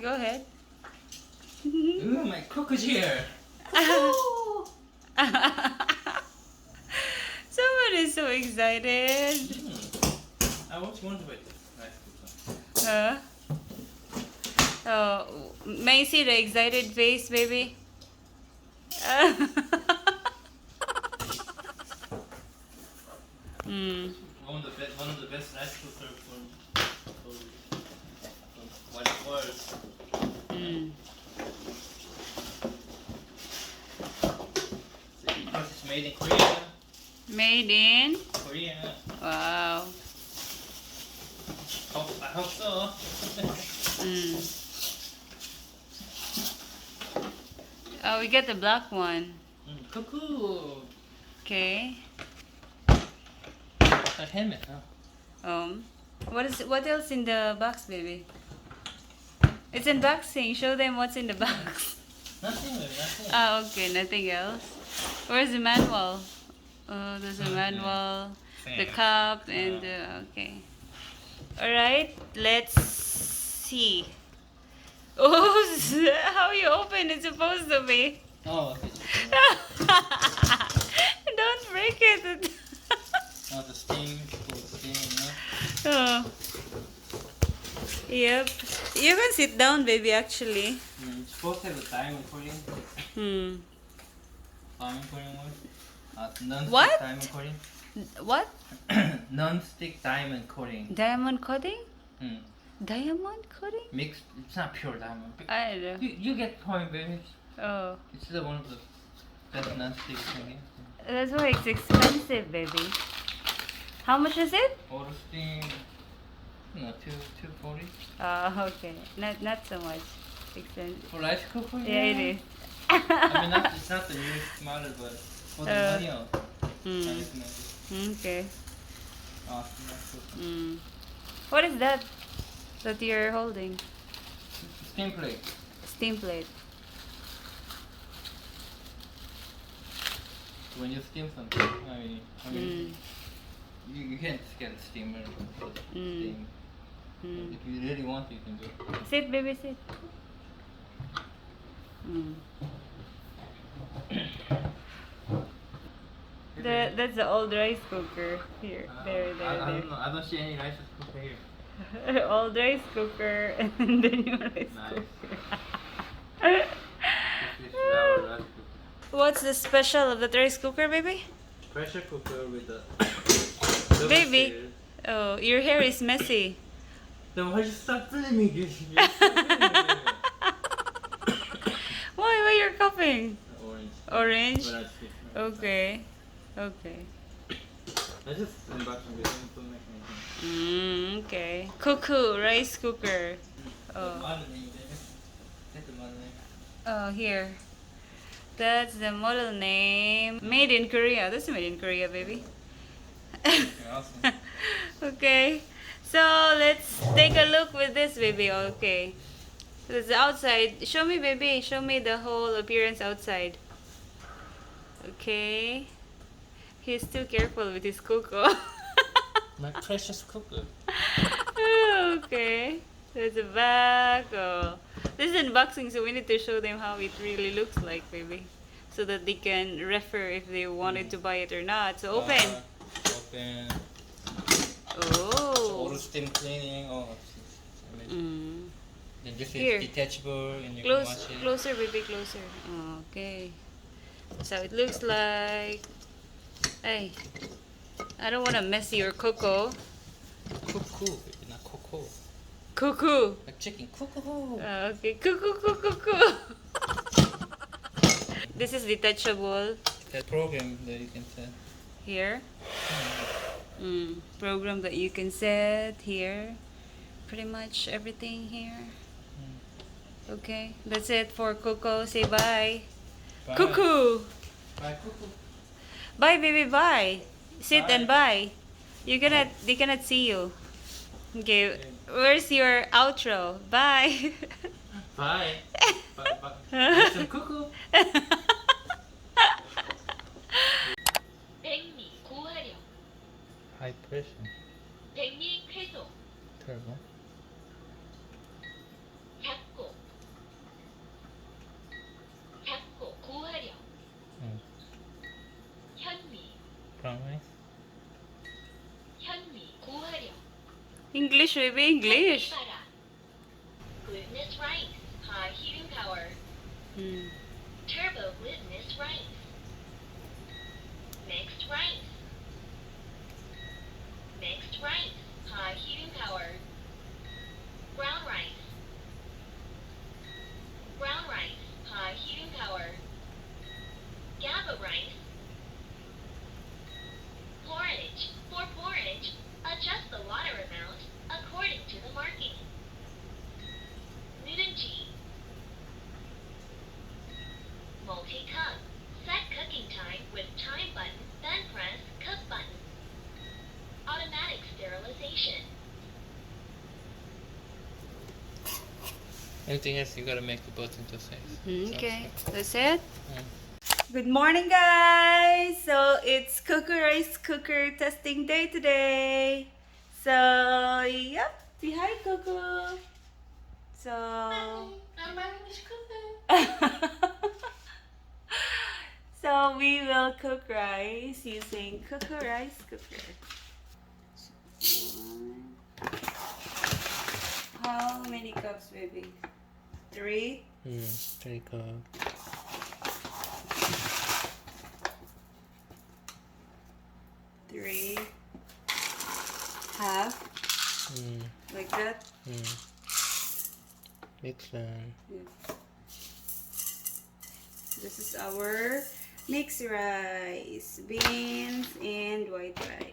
go ahead. Ooh, my cook's here. Someone is so excited. I was wondering about this rice cooker. Huh? Oh, may I see the excited face, baby? Mm. One of the best rice cooker for what it was. Mm. Because it's made in Korea. Made in? Korea. Wow. I hope so. Mm. Oh, we get the black one. Cuckoo. Okay. A helmet, huh? What else in the box, baby? It's unboxing. Show them what's in the box. Nothing, nothing. Oh, okay. Nothing else. Where's the manual? Oh, there's a manual, the cup, and okay. All right. Let's see. Oh, how you open it's supposed to be. Oh, okay. Don't break it. Oh, the steam, Oh. Yep. You can sit down, baby, actually. It's supposed to have a diamond coating. Diamond coating one. Non-stick What? diamond coating. What? Non-stick diamond coating. Diamond coating? Hmm. Diamond coating? Mixed. It's not pure diamond. I don't know. You get point, baby. Oh. It's the one of the best non-stick thing. That's why it's expensive, baby. How much is it? Auto steam. No, 240. Okay. Not so much expensive. For rice cooker? Yeah, it is. I mean, it's not the newest model, but for the money out. I recommend it. Okay. Awesome rice cooker. What is that you're holding? Steam plate. Steam plate. When you steam something, I mean you can't just get a steamer for steam. If you really want, you can do it. Sit, baby, sit. That's the old rice cooker. Here, there. I don't know. I don't see any rice cooker here. Old rice cooker and the new rice cooker. This is our rice cooker. What's the special of the rice cooker, baby? Pressure cooker with the Baby, oh, your hair is messy. Then why you stop filming this? Why you're coughing? Orange. Orange? Okay. Okay. I just unboxing this and don't make anything. Okay. Cuckoo Rice Cooker. The Oh. model name, baby. Get the model name. Oh, here. That's the model name. Made in Korea. That's made in Korea, baby. Okay, awesome. Okay. So let's take a look with this, baby. Okay. This is outside. Show me, baby. Show me the whole appearance outside. Okay. He's too careful with his cocoa. My precious cooker. Okay. There's a back. Oh. This is unboxing, so we need to show them how it really looks like, baby. So that they can refer if they wanted to buy it or not. So open. Open. Oh. Auto steam cleaning. Oh, then this Here. is detachable and you can Close, wash it. closer, baby, closer. Okay. So it looks like. Hey, I don't want to mess your cocoa. Cuckoo, not cocoa. Cuckoo. Like chicken. Cuckoo. Okay, cuckoo, cuckoo, cuckoo. This is detachable. That program that you can set. Here. Program that you can set here. Pretty much everything here. Okay, that's it for Coco. Say bye. Bye. Cuckoo. Bye, cuckoo. Bye, baby. Bye. Sit Bye. and bye. They cannot see you. Okay. Where's your outro? Bye. Bye. Bye. Bye. Listen, cuckoo. 백미 고화력, High pressure. 백미 쾌도, Turbo. 작고, English, baby, English. Glutinous rice, high heating power. Hmm. Turbo glutinous rice. Mixed rice. Mixed rice, high heating power. Brown rice. Brown rice, high heating power. GABA rice. Porridge. For porridge, adjust the water amount according to the marking. Noodle tea. Multi-cup. Set cooking time with time button, then press cook button. Automatic sterilization. Anything else, you gotta make the both into size. Okay, that's it. Yeah. Good morning, guys. So it's Cuckoo Rice Cooker testing day today. So yep, say hi, Cuckoo. So I'm running this cooker. so we will cook rice using Cuckoo Rice Cooker. How many cups, baby? 3. 3 cup. 3. Half. Like that. Mix them. Yeah. This is our mixed rice, beans, and white rice.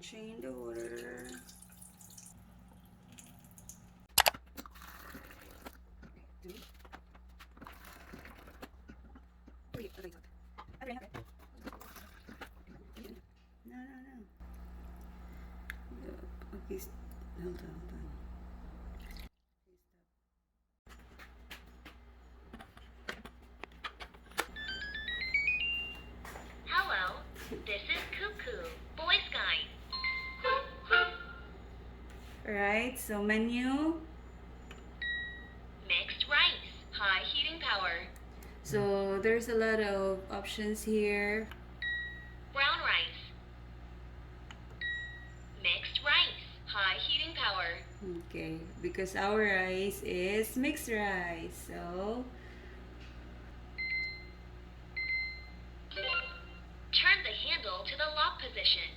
Strain the water. No. Okay, hold on. Hello, this is Cuckoo, voice guide. Alright, so menu. Mixed rice, high heating power. So there's a lot of options here. Brown rice. Mixed rice, high heating power. Okay, because our rice is mixed rice, so Turn the handle to the lock position.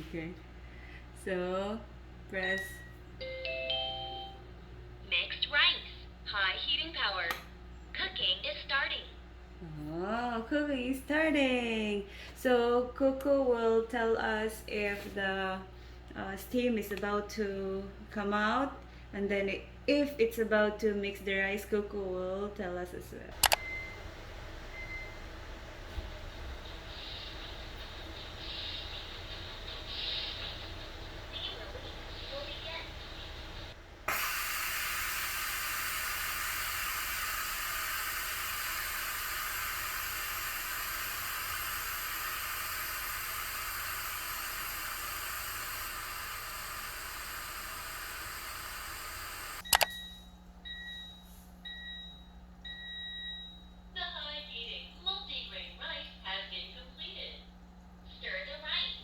okay. So press. Mixed rice, high heating power. Cooking is starting. Oh, cooking is starting. So Coco will tell us if the steam is about to come out, and then if it's about to mix the rice, Coco will tell us as well. Steam release will begin. The high heating multi-grain rice has been completed. Stir the rice.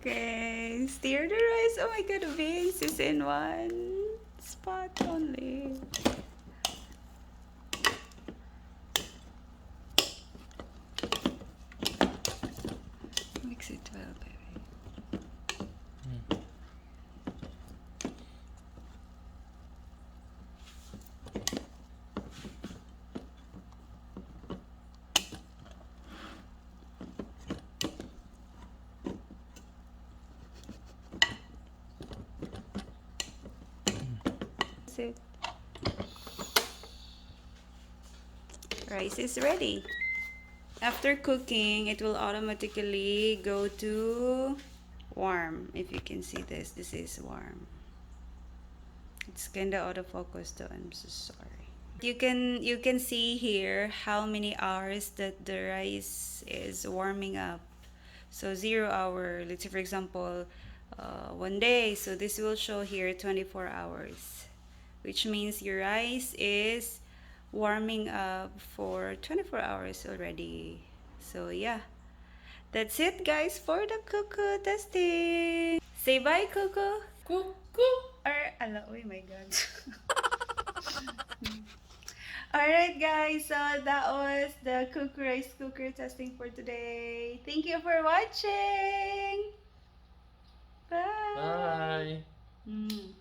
Okay, stir the rice. Oh my god, the beans is in one spot only. Mix it well, baby. That's it. Rice is ready. After cooking, it will automatically go to warm. If you can see this, this is warm. It's kinda out of focus though, I'm so sorry. You can see here how many hours that the rice is warming up. So 0 hour, let's say for example, 1 day. So this will show here 24 hours, which means your rice is warming up for 24 hours already. So yeah, that's it guys for the cuckoo testing. Say bye, cuckoo. Cuckoo. Oh my god. Alright guys, so that was the Cuckoo Rice Cooker testing for today. Thank you for watching. Bye. Bye. Mm.